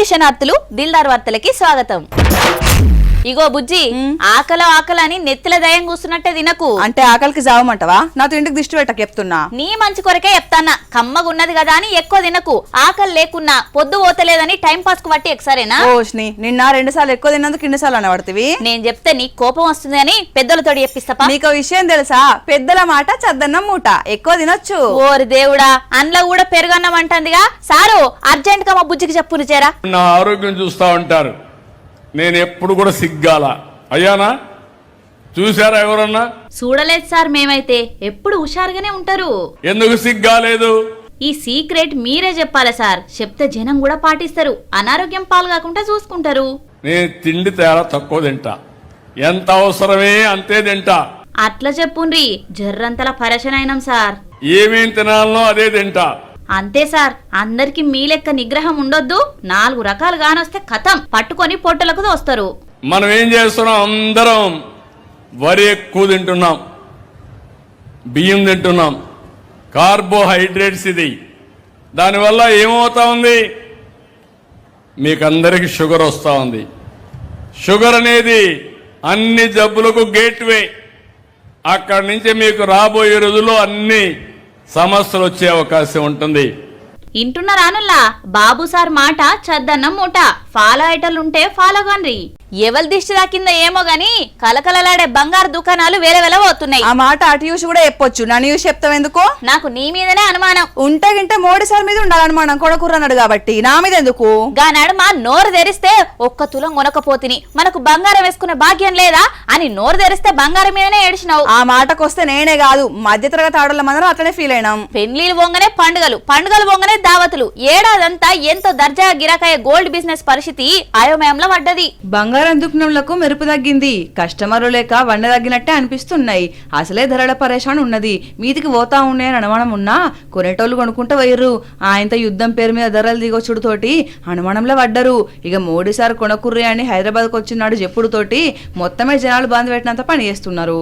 కిషనార్థులు దిల్దార్ వార్తలకి స్వాగతం. ఇగో బుజ్జి, ఆకలని నెత్తిల దయం కూస్తున్నట్టే తినకు. అంటే ఆకలికి జావమంటవా? నాతో ఇంటికి దిష్టి పెట్టక చెప్తున్నా. నీ మంచి కొరకే చెప్తాన్నా. కమ్మగున్నది కదా అని ఎక్కువ తినకు. ఆకలి లేకున్నా పొద్దు పోతలేదని టైం పాస్ కు బట్టి ఎక్సరేనా? ఓష్ని నిన్న 2 సార్లు ఎక్కువ తిన్నందుకు 2 సార్లు అనబడుతుంది. నేను చెప్తే నీకు కోపం వస్తుంది అని పెద్దలతో చెప్పిస్తా. నీకు విషయం తెలుసా? పెద్దల మాట చద్దన్నం మూట, ఎక్కువ తినొచ్చు. ఓరి దేవుడా, అందులో కూడా పెరుగన్నం అంటుందిగా. సారు అర్జెంట్ గా మా బుజ్జికి చెప్పులు చేరా. నా ఆరోగ్యం చూస్తా ఉంటారు. నేను ఎప్పుడు కూడా సిగ్గాల అయ్యానా? చూసారా ఎవరన్నా? చూడలేదు సార్, మేమైతే ఎప్పుడు హుషారుగానే ఉంటారు. ఎందుకు సిగ్గాలేదు? ఈ సీక్రెట్ మీరే చెప్పాలి సార్. చెప్తే జనం కూడా పాటిస్తారు, అనారోగ్యం పాలు కాకుండా చూసుకుంటారు. నేను తిండి తేడా తక్కువ తింటా, ఎంత అవసరమే అంతే తింటా. అట్లా చెప్పుండ్రి, జర్రంతలా పరేషాన్ అయినాం సార్. ఏమేం తినాలనో అదే తింటా. అంతే సార్, అందరికి మీ లెక్క నిగ్రహం ఉండొద్దు. 4 రకాలు గానొస్తే కథం పట్టుకొని పొట్టలకు దోస్తారు. మనం ఏం చేస్తున్నాం? అందరం వరి ఎక్కువ తింటున్నాం, బియ్యం తింటున్నాం, కార్బోహైడ్రేట్స్. ఇది దానివల్ల ఏమవుతా ఉంది? మీకందరికి షుగర్ వస్తూ ఉంది. షుగర్ అనేది అన్ని జబ్బులకు గేట్వే. అక్కడి నుంచి మీకు రాబోయే రోజుల్లో అన్ని సమస్యలు వచ్చే అవకాశం ఉంటుంది. ఇంటున్నారానుల్లా బాబు సార్ మాట చద్దన్నం మూట. ఫాలో అయ్యేటోళ్ళుంటే ఫాలో కాన్రి. ఎవరి దిష్టి దాకిందో ఏమో గాని కలకలలాడే బంగారు దుకాణాలు వేరే పోతున్నాయి. ఆ మాట అటు యూసి కూడా చెప్పొచ్చు, నన్ను యూసి చెప్తావు ఎందుకు? నాకు నీ మీదనే అనుమానం. ఉంటే మోడీ సార్ మీద ఉండాలనుమానం, కొడకుర్రన్నాడు కాబట్టి నా మీద ఎందుకు? గానాడు మా నోరు తెరిస్తే 1 తులం కొనకపోతిని, మనకు బంగారం వేసుకునే భాగ్యం లేదా అని నోరు తెరిస్తే బంగారం మీదనే ఏడిచినావు. ఆ మాటకొస్తే నేనే కాదు, మధ్యతరగతి ఆడోళ్ళ మందరం అట్లనే ఫీల్ అయినాం. పెళ్లిలు పోగానే పండుగలు పోగానే దావతులు. ఏడాదంతా ఎంతో దర్జాగా గిరాకయ్యే గోల్డ్ బిజినెస్ పరిస్థితి అయోమయంలో పడ్డది. బంగారం దుకాణంలకు మెరుపు తగ్గింది, కస్టమర్లు లేక వండ తగ్గినట్టే అనిపిస్తున్నాయి. అసలే ధరల పరేషాన్ ఉన్నది, మీదికి పోతా ఉన్నాయని అనుమానం ఉన్నా కొనేటోళ్ళు కొనుక్కుంటూ పోయిర్రు. ఆయనతో యుద్ధం పేరు మీద ధరలు దిగొచ్చుడుతోటి అనుమానంలో పడ్డరు. ఇక మోడీ సార్ కొనకుర్రే అని హైదరాబాద్కు వచ్చినాడు చెప్పుడుతోటి మొత్తమే జనాలు బంద్ పెట్టినంత పని చేస్తున్నారు.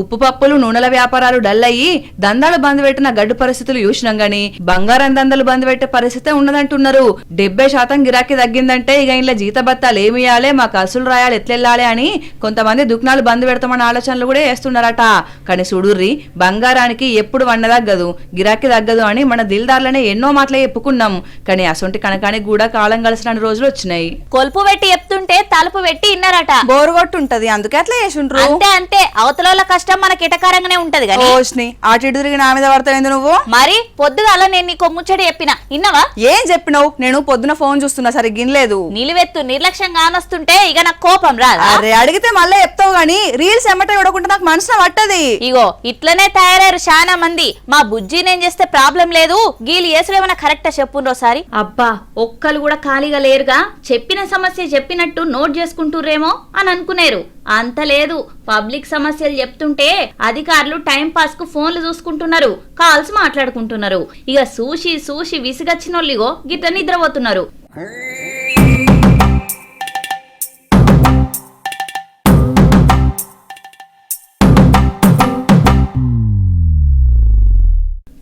ఉప్పు పప్పులు నూనెల వ్యాపారాలు డల్ అయ్యి దందాలు బంద్ పెట్టిన గడ్డు పరిస్థితులు చూసినాం గాని బంగారం దందాలు బంద్ పెట్టే పరిస్థితే ఉన్నదంటున్నారు. 70% గిరాకీ తగ్గిందంటే ఇక ఇంట్లో జీతబత్తాలు ఏమియాలే, మా కసులు రాయాలి, ఎట్లెళ్ళాలి అని కొంతమంది దుకాణాలు బంద్ పెడతామన్న ఆలోచనలు కూడా వేస్తున్నారట. కానీ చూడుర్రి, బంగారానికి ఎప్పుడు వండ తగ్గదు, గిరాకీ తగ్గదు అని మన దిల్దార్లనే ఎన్నో మాటలే చెప్పుకున్నాం. కానీ అసొంటి కనకానికి కూడా కాలం కలిసిన రోజులు వచ్చినాయి. కొలుపు పెట్టి చెప్తుంటే తలుపు పెట్టి ఇన్నారట. బోరుగొట్టుంటది, అందుకే అట్లా చేసుంటారు. అంతే అవతల కష్టం మనకి ఎటకారంగానే ఉంటది. అటు ఇటు తిరిగి నా మీద పడతావు నువ్వు. మరి పొద్దుగాల నేను నీకు ముచ్చట చెప్పిన, ఇన్నవా? ఏం చెప్పినావు? నేను పొద్దున ఫోన్ చూస్తున్నా, సరే గినలేదు. నిలువెత్తు నిర్లక్ష్యం కానొస్తుంటే ఇక నాకు కోపం రాదా? అరే అడిగితే మళ్ళీ చెప్తావు గానీ రీల్స్ ఎమ్మట చూడకుంటే నాకు మనసున పట్టది. ఇగో ఇట్లనే తయారయ్యారు చాలా మంది. మా బుజ్జి నేను చేస్తే ప్రాబ్లం లేదు, గీలు ఏసులు ఏమైనా కరెక్టా చెప్పుండ్రోసారి. అబ్బా, ఒక్కలు కూడా ఖాళీగా లేరుగా. చెప్పిన సమస్య చెప్పినట్టు నోట్ చేసుకుంటుర్రేమో అని అనుకునేరు. అంత లేదు, పబ్లిక్ సమస్యలు చెప్తుంటే అధికారులు టైం పాస్ కు ఫోన్లు చూసుకుంటున్నారు, కాల్స్ మాట్లాడుకుంటున్నారు. ఇక సూసి విసిగచ్చినోళ్ళిగో గిట్ల నిద్రపోతున్నారు.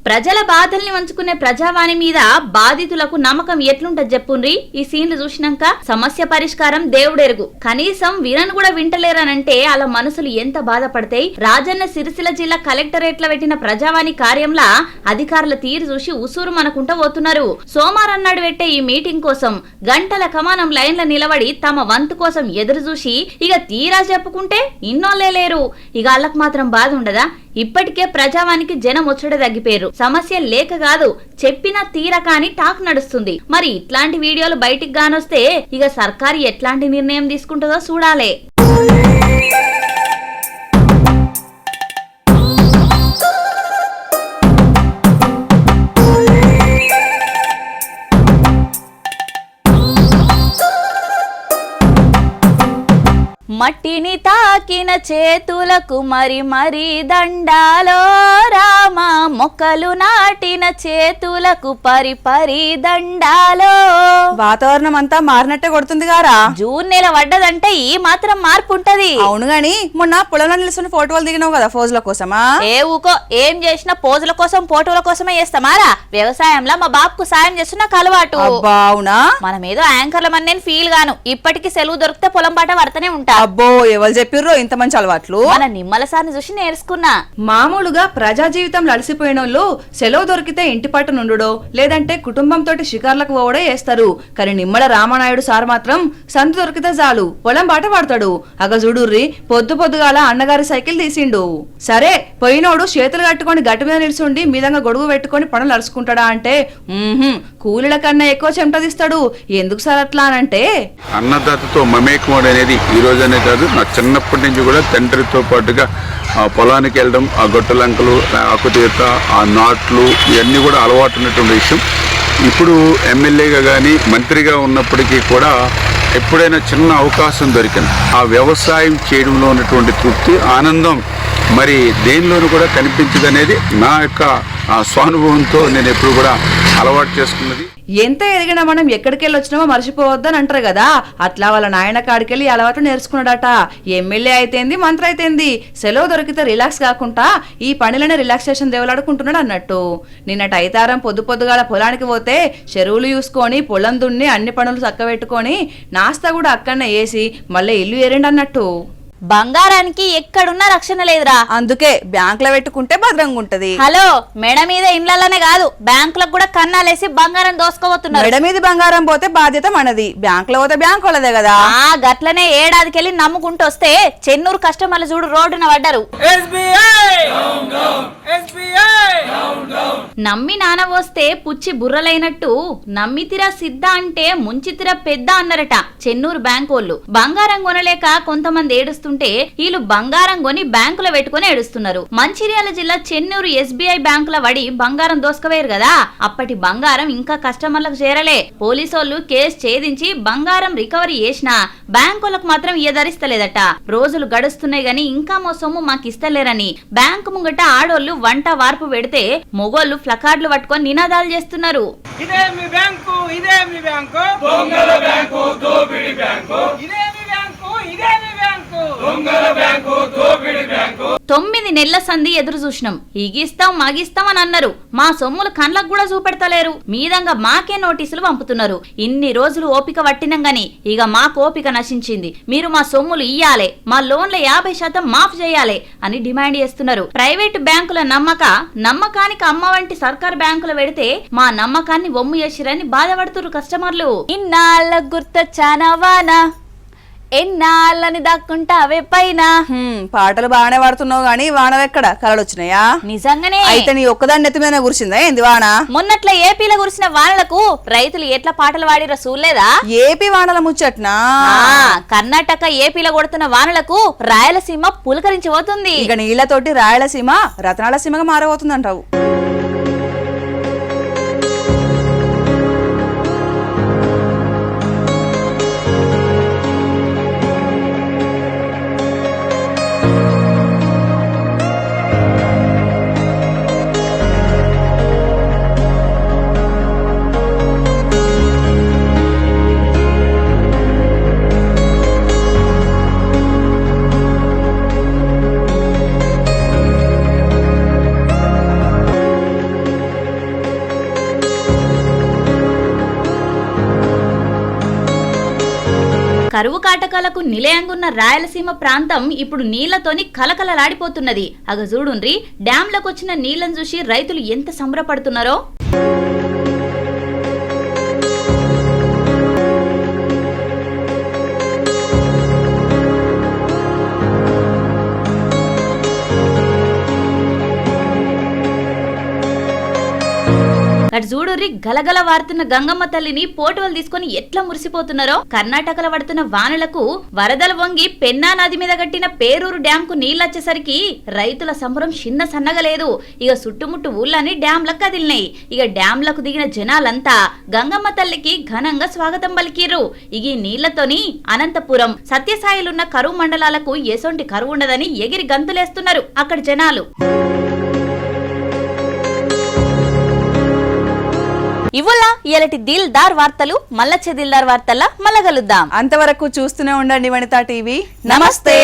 ప్రజల బాధల్ని వంచుకునే ప్రజావాణి మీద బాధితులకు నమ్మకం ఎట్లుంటది చెప్పుండ్రి. ఈ సీన్లు చూసినాక సమస్య పరిష్కారం దేవుడెరుగు, కనీసం వినను కూడా వింటలేరనంటే అలా మనసులు ఎంత బాధపడతాయి. రాజన్న సిరిసిల్ల జిల్లా కలెక్టరేట్ లో పెట్టిన ప్రజావాణి కార్యంలా అధికారుల తీరు చూసి ఉసూరు మనకుంటా పోతున్నారు. సోమవారం నాడు పెట్టే ఈ మీటింగ్ కోసం గంటల కమానం లైన్ల నిలబడి తమ వంతు కోసం ఎదురు చూసి ఇక తీరా చెప్పుకుంటే ఇన్నోళ్లే లేరు. ఇక వాళ్ళకు మాత్రం బాధ ఉండదా? ఇప్పటికే ప్రజావానికి జనం వచ్చుడే తగ్గిపోయారు. సమస్య లేక కాదు, చెప్పిన తీరకాని టాక్ నడుస్తుంది. మరి ఇట్లాంటి వీడియోలు బయటికి గానొస్తే ఇక సర్కారు ఎట్లాంటి నిర్ణయం తీసుకుంటుందో చూడాలే. మట్టిని తాకిన చేతులకు మరి మరి దండాలో రామ, మొక్కలు నాటిన చేతులకు పరి పరి దండాలో. వాతావరణం అంతా మారినట్టే కొడుతుంది గారా. జూన్ నెల పడ్డదంటే ఈ మాత్రం మార్పు ఉంటది. అవును గాని మొన్న పొలంలో నిలుస్తున్న ఫోటోలు దిగినావు కదా ఫోజుల కోసమా? ఏ ఊకో, ఏం చేసినా పోజుల కోసం ఫోటోల కోసమే చేస్తామారా. వ్యవసాయంలో మా బాబుకు సాయం చేస్తున్న అలవాటు. అబ్బా అవునా? మనం ఏదో యాంకర్లమని నేను ఫీల్ గాను. ఇప్పటికి సెలవు దొరికితే పొలం బాట పడతానే ఉంటా. అబ్బో ఎవరు చెప్పిర్రో ఇంత మంచి అలవాట్లు? మన నిమ్మల సార్ని చూసి నేర్చుకున్నా. మామూలుగా ప్రజా జీవితంలో అలసిపోయిన వాళ్ళు సెలవు దొరికితే ఇంటి పట్టు నుండుడో లేదంటే కుటుంబంతో షికార్లకు పోవడో చేస్తారు. కానీ నిమ్మల రామానాయుడు సార్ మాత్రం సంత దొరికితే చాలు పొలం బాట పడతాడు. అగ చూడుర్రి, పొద్దు పొద్దుగాల అన్నగారి సైకిల్ తీసిండు. సరే పోయినోడు చేతులు కట్టుకొని గట్టి మీద నిలుచుండి మీదంగా గొడుగు పెట్టుకొని పనులు అరుచుకుంటాడా అంటే కూలీల కన్నా ఎక్కువ చెమట తీస్తాడు. ఎందుకు సార్ అట్లా అనంటే, అన్నదాతతో మమేకమోడ్ అనేది ఈ రోజనే కాదు, నా చిన్నప్పటి నుంచి కూడా తండ్రితో పాటుగా ఆ పొలానికి వెళ్ళడం, ఆ గొట్టలంకలు, ఆకుతీత, ఆ నాట్లు ఇవన్నీ కూడా అలవాటు ఉన్నటువంటి విషయం. ఇప్పుడు ఎమ్మెల్యేగా కానీ మంత్రిగా ఉన్నప్పటికీ కూడా ఎప్పుడైనా చిన్న అవకాశం దొరికింది ఆ వ్యవసాయం చేయడంలో ఉన్నటువంటి తృప్తి, ఆనందం మరి దేనిలోనూ కూడా కనిపించదనేది నా యొక్క స్వానుభవంతో నేను ఎప్పుడు కూడా అలవాటు చేసుకున్నది. ఎంత ఎదిగినా మనం ఎక్కడికెళ్ళి వచ్చినామో మర్చిపోవద్దని అంటారు కదా, అట్లా వాళ్ళ నాయన కాడికెళ్ళి అలవాటు నేర్చుకున్నాడట. ఎమ్మెల్యే అయితేంది, మంత్రి అయితేంది, సెలవు దొరికితే రిలాక్స్ కాకుండా ఈ పనిలోనే రిలాక్సేషన్ దేవులాడుకుంటున్నాడు అన్నట్టు. నిన్నటి ఐతారం పొద్దు పొద్దుగాల పొలానికి పోతే చెరువులు చూసుకొని పొలం దున్ని అన్ని పనులు చక్కబెట్టుకొని నాస్తా కూడా అక్కడనే వేసి మళ్ళీ ఇల్లు ఏరిండి అన్నట్టు. బంగారానికి ఎక్కడున్నా రక్షణ లేదురా. అందుకే బ్యాంకులో పెట్టుకుంటే భద్రంగా ఉంటది. హలో, మెడ మీద ఇండ్లనే కాదు బ్యాంకులకు కూడా కన్నాలేసి బంగారం దోసుకోబోతున్నారు. మెడ మీద బంగారం పోతే బాధ్యత మనది, బ్యాంకులో పోతే బ్యాంకు వాళ్ళదే కదా. గట్లనే ఏడాదికెళ్ళి నమ్ముకుంటూ వస్తే చెన్నూరు కస్టమర్లు చూడు రోడ్డున పడ్డారు. నమ్మి నానవోస్తే పుచ్చి బుర్రలైనట్టు నమ్మితిరా సిద్ధ అంటే ముంచితిరా పెద్ద అన్నారట చెన్నూరు బ్యాంకోళ్ళు. బంగారం కొనలేక కొంతమంది ఏడుస్తుంటే వీళ్ళు బంగారం కొని బ్యాంకులో పెట్టుకుని ఏడుస్తున్నారు. మంచిర్యాల జిల్లా చెన్నూరు SBI బ్యాంకుల వడి బంగారం దోసుకవేరు కదా, అప్పటి బంగారం ఇంకా కస్టమర్లకు చేరలే. పోలీసోళ్ళు కేసు ఛేదించి బంగారం రికవరీ చేసినా బ్యాంకులకు మాత్రం ఇయ్యదరిస్తలేదట. రోజులు గడుస్తున్నాయి గాని ఇంకా మా సొమ్ము మాకు ఇస్తలేరని బ్యాంకు ముంగట ఆడోళ్లు వంట వార్పు పెడితే మొగోళ్లు ప్లకార్డులు పట్టుకొని నినాదాలు చేస్తున్నారు. ఇదే మీ బ్యాంకు, ఇదే మీ బ్యాంకు, దొంగల బ్యాంకు, దోపిడి బ్యాంకు, ఇదే మీ బ్యాంకు, ఇదే మీ బ్యాంకు, దొంగల బ్యాంకు, దోపిడి బ్యాంకు. 9 నెలల సంధి ఎదురు చూసినాం, ఇగిస్తాం మగిస్తాం అని అన్నారు. మా సొమ్ములు కండ్లకు కూడా చూపెడతలేరు, మీదంగా మాకే నోటీసులు పంపుతున్నారు. ఇన్ని రోజులు ఓపిక పట్టినాం గాని ఇక మాకు ఓపిక నశించింది. మీరు మా సొమ్ములు ఇయ్యాలే, మా లోన్ల 50% మాఫ్ చేయాలి అని డిమాండ్ చేస్తున్నారు. ప్రైవేటు బ్యాంకుల నమ్మకానికి అమ్మ వంటి సర్కార్ బ్యాంకులు పెడితే మా నమ్మకాన్ని వమ్ము చేసిరని బాధపడుతున్నారు కస్టమర్లు. ఇన్నాళ్ళ గుర్తొచ్చానవానా, ఎన్నాళ్ళని దక్కుంటావే పైన. పాటలు బాగానే పాడుతున్నావు గానీ వానలు ఎక్కడ కలలు వచ్చినాయా? నిజంగానే. అయితే నీ ఒక్కదాన్ని నెత్తి మీద కురిసిందా ఏంది వాన? మొన్నట్ల ఏపీలో కురిసిన వానలకు రైతులు ఎట్లా పాటలు పాడిరో చూడలేదా? ఏపీ వానల ముచ్చట్నా? కర్ణాటక ఏపీలో కొడుతున్న వానలకు రాయలసీమ పులకరించిపోతుంది. ఇక నీళ్లతోటి రాయలసీమ రతనాల సీమగా మారబోతుందంటావు. కరువు కాటకాలకు నిలయంగున్న రాయలసీమ ప్రాంతం ఇప్పుడు నీళ్లతోని కలకలలాడిపోతున్నది. అగ చూడుండ్రి, డ్యాంలకు వచ్చిన నీళ్లను చూసి రైతులు ఎంత సంబరపడుతున్నారో. అటు చూడుర్రి గలగల వారుతున్న గంగమ్మ తల్లిని పోటువలు తీసుకుని ఎట్లా మురిసిపోతున్నారో. కర్ణాటకలో పడుతున్న వానలకు వరదలు వంగి పెన్నా నది మీద కట్టిన పేరూరు డ్యామ్ కు నీళ్లొచ్చేసరికి రైతుల సంబరం చిన్న సన్నగలేదు. ఇక చుట్టుముట్టు ఊళ్ళని డ్యాంలకు కదిలినాయి. ఇక డ్యాంలకు దిగిన జనాలంతా గంగమ్మ తల్లికి ఘనంగా స్వాగతం పలికిర్రు. ఇక ఈ నీళ్లతోని అనంతపురం సత్యసాయిలున్న కరువు మండలాలకు ఎసొంటి కరువు ఉండదని ఎగిరి గంతులేస్తున్నారు అక్కడ జనాలు. ఇవాళ ఇలాంటి దిల్దార్ వార్తలు మళ్ళొచ్చే దిల్దార్ వార్తల్లా మళ్ళా కలుద్దాం. అంతవరకు చూస్తూనే ఉండండి వనితా టీవీ. నమస్తే.